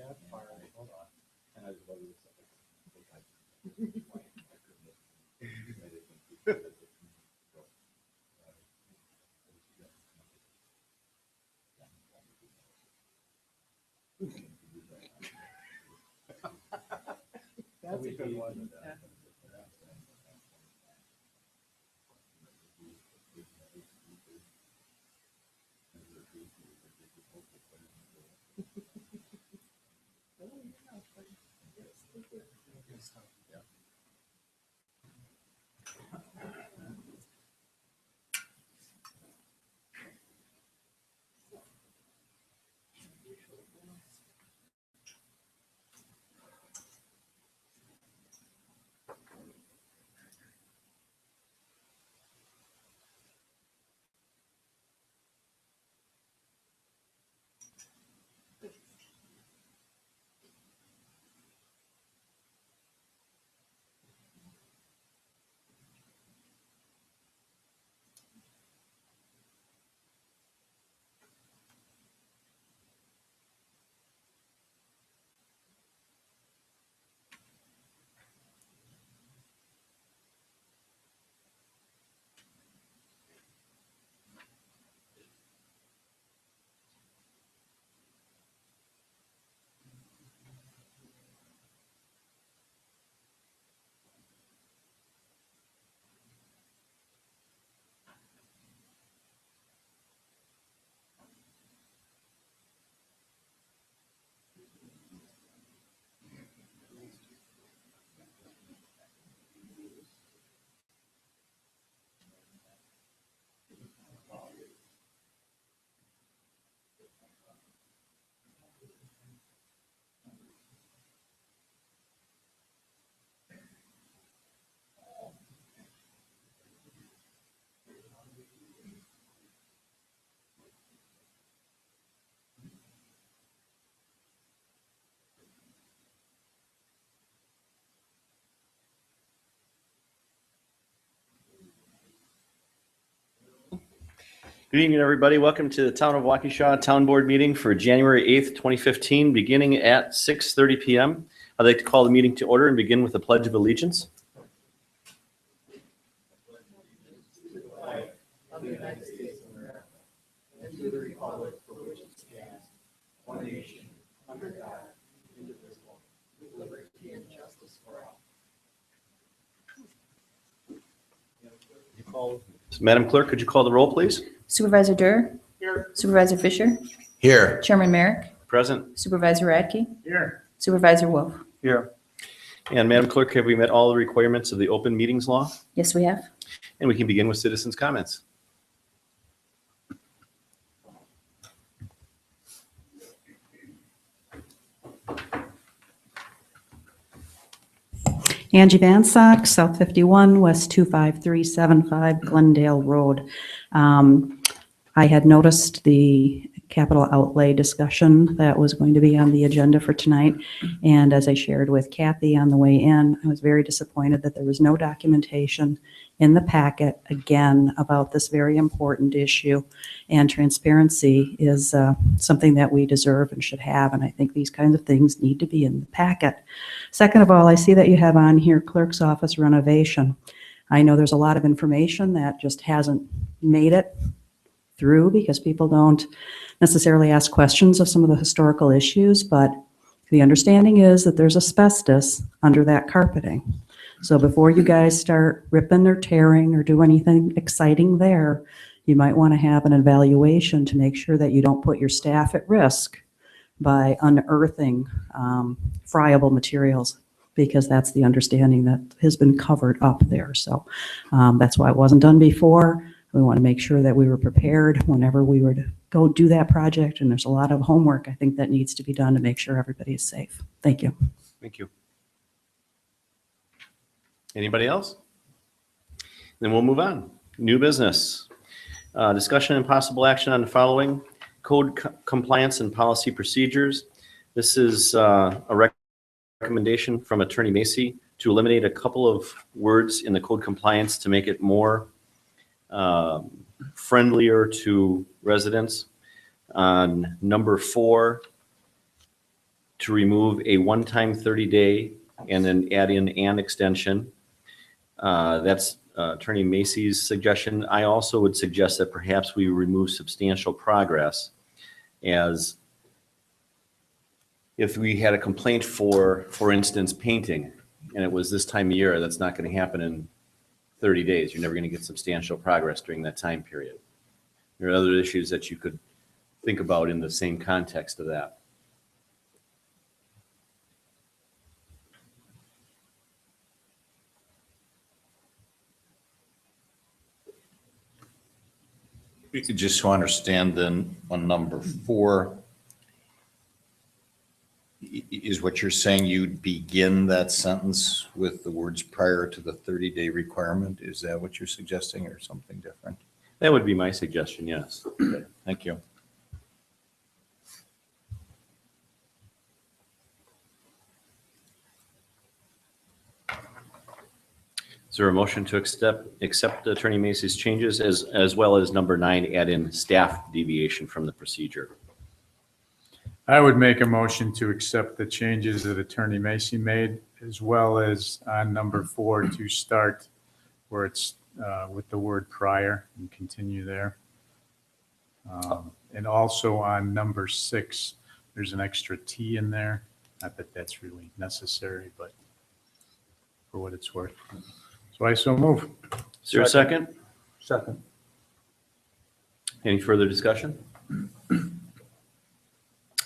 That's a good one. Good evening, everybody. Welcome to the Town of Waukesha Town Board meeting for January 8th, 2015, beginning at 6:30 p.m. I'd like to call the meeting to order and begin with the Pledge of Allegiance. Of the United States of America, and to the republic for which it stands, one nation, under God, indivisible, with liberty and justice for all. Madam Clerk, could you call the roll, please? Supervisor Durr? Here. Supervisor Fisher? Here. Chairman Merrick? Present. Supervisor Radke? Here. Supervisor Wolf? Here. And Madam Clerk, have we met all the requirements of the open meetings law? Yes, we have. And we can begin with citizens' comments. Angie Vansock, South 51, West 25375, Glendale Road. I had noticed the capital outlay discussion that was going to be on the agenda for tonight. And as I shared with Kathy on the way in, I was very disappointed that there was no documentation in the packet, again, about this very important issue. And transparency is something that we deserve and should have. And I think these kinds of things need to be in the packet. Second of all, I see that you have on here clerk's office renovation. I know there's a lot of information that just hasn't made it through because people don't necessarily ask questions of some of the historical issues, but the understanding is that there's asbestos under that carpeting. So before you guys start ripping or tearing or do anything exciting there, you might want to have an evaluation to make sure that you don't put your staff at risk by unearthing friable materials, because that's the understanding that has been covered up there. So that's why it wasn't done before. We want to make sure that we were prepared whenever we were to go do that project. And there's a lot of homework, I think, that needs to be done to make sure everybody is safe. Thank you. Thank you. Anybody else? Then we'll move on. New business. Discussion and possible action on the following: code compliance and policy procedures. This is a recommendation from Attorney Macy to eliminate a couple of words in the code compliance to make it more friendlier to residents. On number 4, to remove a one-time 30-day and then add in an extension. That's Attorney Macy's suggestion. I also would suggest that perhaps we remove substantial progress, as if we had a complaint for instance, painting, and it was this time of year, that's not going to happen in 30 days. You're never going to get substantial progress during that time period. There are other issues that you could think about in the same context of that. Just to understand then, on number 4, is what you're saying you'd begin that sentence with the words prior to the 30-day requirement? Is that what you're suggesting, or something different? That would be my suggestion, yes. Okay, thank you. Is there a motion to accept Attorney Macy's changes, as well as number 9, add in staff deviation from the procedure? I would make a motion to accept the changes that Attorney Macy made, as well as on number 4 to start where it's with the word prior and continue there. And also on number 6, there's an extra T in there. Not that that's really necessary, but for what it's worth. So I so move. Is there a second? Second. Any further discussion?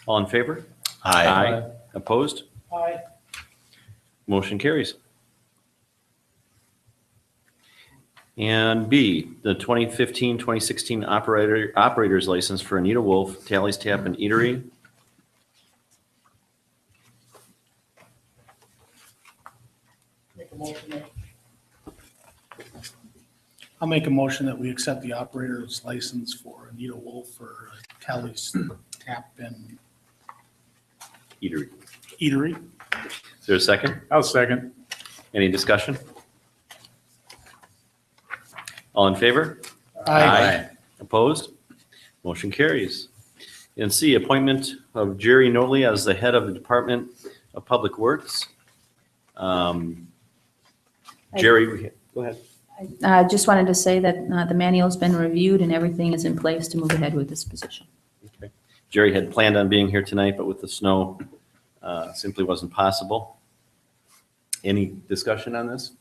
All in favor? Aye. Opposed? Aye. Motion carries. And B, the 2015-2016 operator's license for Anita Wolf, Tally's Tap and Eatery. I'll make a motion that we accept the operator's license for Anita Wolf for Tally's Tap and Eatery. Eatery. Is there a second? I'll second. Any discussion? All in favor? Opposed? Motion carries. And C, appointment of Jerry Noelle as the head of the Department of Public Works. Jerry, go ahead. I just wanted to say that the manual's been reviewed and everything is in place to move ahead with this position. Okay. Jerry had planned on being here tonight, but with the snow, simply wasn't possible. Any discussion on this?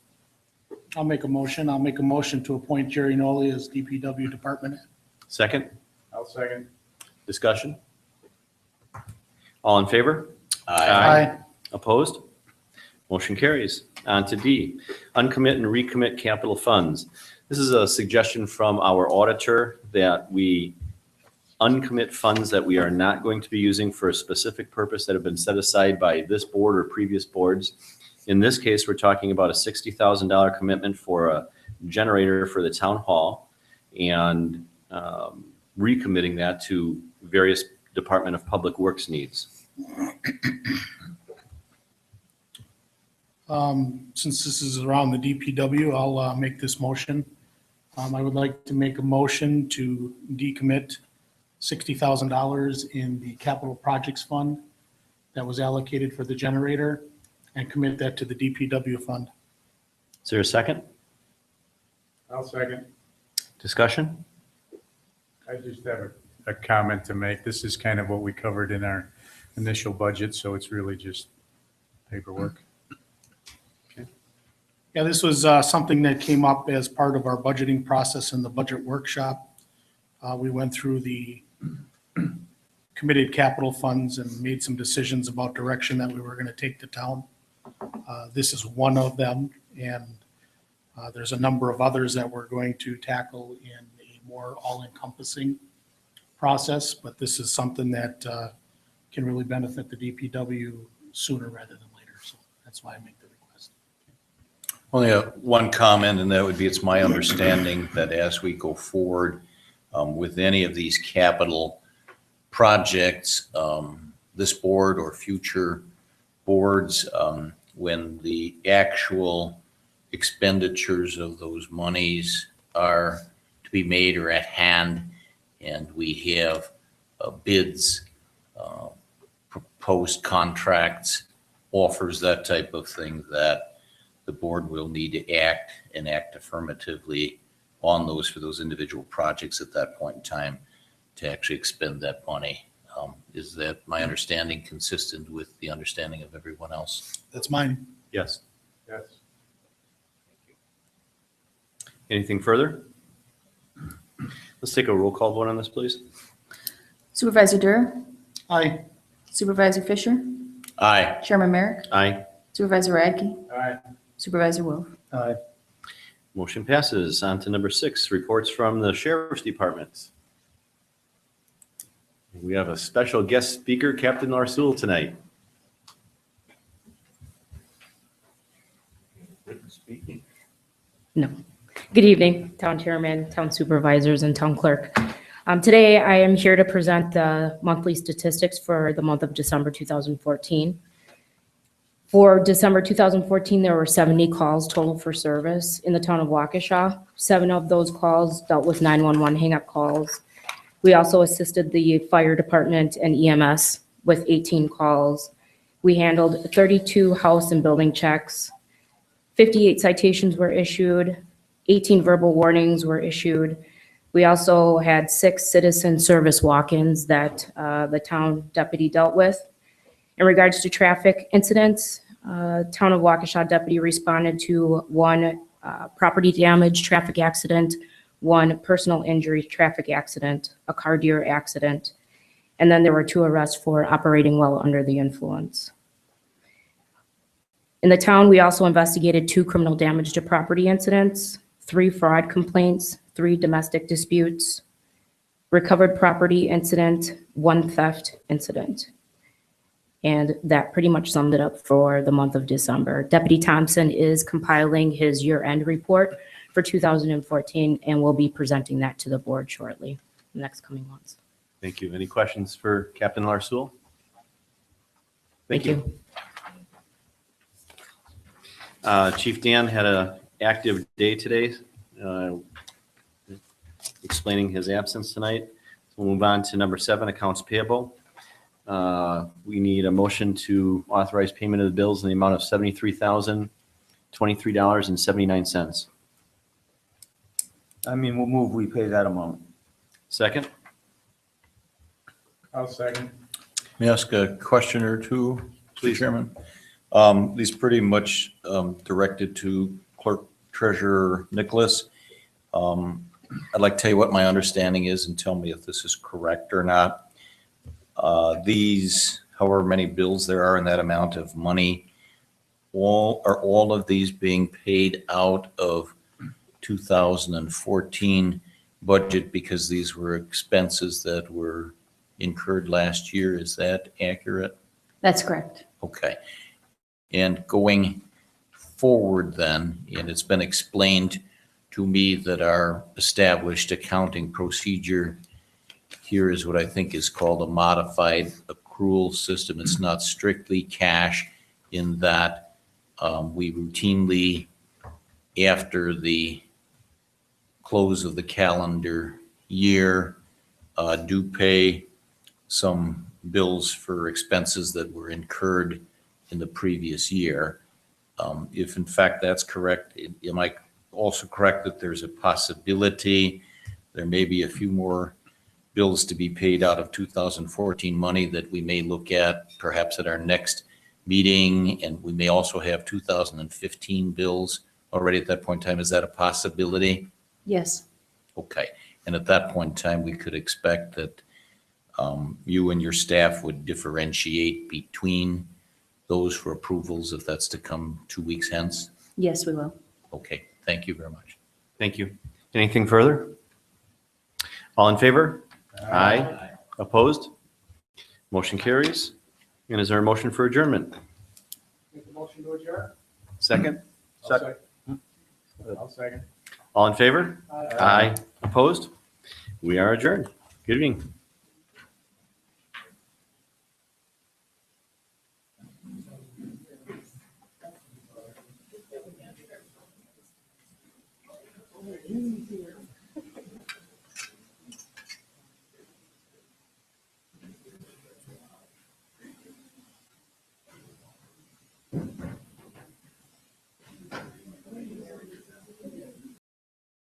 I'll make a motion. I'll make a motion to appoint Jerry Noelle as DPW Department Head. Second? I'll second. Discussion? All in favor? Aye. Opposed? Motion carries. On to D, uncommit and recommit capital funds. This is a suggestion from our auditor that we uncommit funds that we are not going to be using for a specific purpose that have been set aside by this board or previous boards. In this case, we're talking about a $60,000 commitment for a generator for the town hall, and recommitting that to various Department of Public Works needs. Since this is around the DPW, I'll make this motion. I would like to make a motion to decommit $60,000 in the capital projects fund that was allocated for the generator and commit that to the DPW fund. Is there a second? I'll second. Discussion? I just have a comment to make. This is kind of what we covered in our initial budget, so it's really just paperwork. Yeah, this was something that came up as part of our budgeting process in the budget workshop. We went through the committed capital funds and made some decisions about direction that we were going to take the town. This is one of them, and there's a number of others that we're going to tackle in a more all-encompassing process, but this is something that can really benefit the DPW sooner rather than later, so that's why I make the request. Only one comment, and that would be, it's my understanding that as we go forward with any of these capital projects, this board or future boards, when the actual expenditures of those monies are to be made or at hand, and we have bids post contracts, offers, that type of thing, that the board will need to act and act affirmatively on those for those individual projects at that point in time to actually expend that money. Is that my understanding consistent with the understanding of everyone else? That's mine. Yes. Yes. Anything further? Let's take a roll call vote on this, please. Supervisor Durr, Aye. Supervisor Fisher, Aye. Chairman Merrick, Aye. Supervisor Radke, Aye. Supervisor Wolf. Aye. Motion passes. On to number 6, reports from the Sheriff's Department. We have a special guest speaker, Captain Larsoul, tonight. Speaking. No. Good evening, Town Chairman, Town Supervisors, and Town Clerk. Today, I am here to present the monthly statistics for the month of December 2014. For December 2014, there were 70 calls total for service in the town of Waukesha. 7 of those calls dealt with 911 hang-up calls. We also assisted the fire department and EMS with 18 calls. We handled 32 house and building checks. 58 citations were issued. 18 verbal warnings were issued. We also had 6 citizen service walk-ins that the town deputy dealt with. In regards to traffic incidents, town of Waukesha deputy responded to 1 property damage traffic accident, 1 personal injury traffic accident, a car deer accident, and then there were 2 arrests for operating while under the influence. In the town, we also investigated 2 criminal damage to property incidents, 3 fraud complaints, 3 domestic disputes, recovered property incident, 1 theft incident. And that pretty much summed it up for the month of December. Deputy Thompson is compiling his year-end report for 2014 and will be presenting that to the board shortly in the next coming months. Thank you. Any questions for Captain Larsoul? Thank you. Chief Dan had an active day today, explaining his absence tonight. So we'll move on to number 7, accounts payable. We need a motion to authorize payment of the bills in the amount of $73,023.79. We'll move, we pay that amount. Second? I'll second. May I ask a question or two, Please. Mr. Chairman? These pretty much directed to Clerk Treasurer Nicholas. I'd like to tell you what my understanding is and tell me if this is correct or not. These, however many bills there are in that amount of money, all of these being paid out of 2014 budget because these were expenses that were incurred last year. Is that accurate? That's correct. Okay. And going forward then, and it's been explained to me that our established accounting procedure here is what I think is called a modified accrual system. It's not strictly cash in that we routinely, after the close of the calendar year, do pay some bills for expenses that were incurred in the previous year. If in fact that's correct, am I also correct that there's a possibility there may be a few more bills to be paid out of 2014 money that we may look at perhaps at our next meeting, and we may also have 2015 bills already at that point in time? Is that a possibility? Yes. Okay. And at that point in time, we could expect that you and your staff would differentiate between those for approvals if that's to come 2 weeks hence? Yes, we will. Okay. Thank you very much. Thank you. Anything further? All in favor? Aye. Opposed? Motion carries. And is there a motion for adjournment? Make a motion to adjourn? Second? I'll second. All in favor? Aye. Opposed? We are adjourned. Good evening. You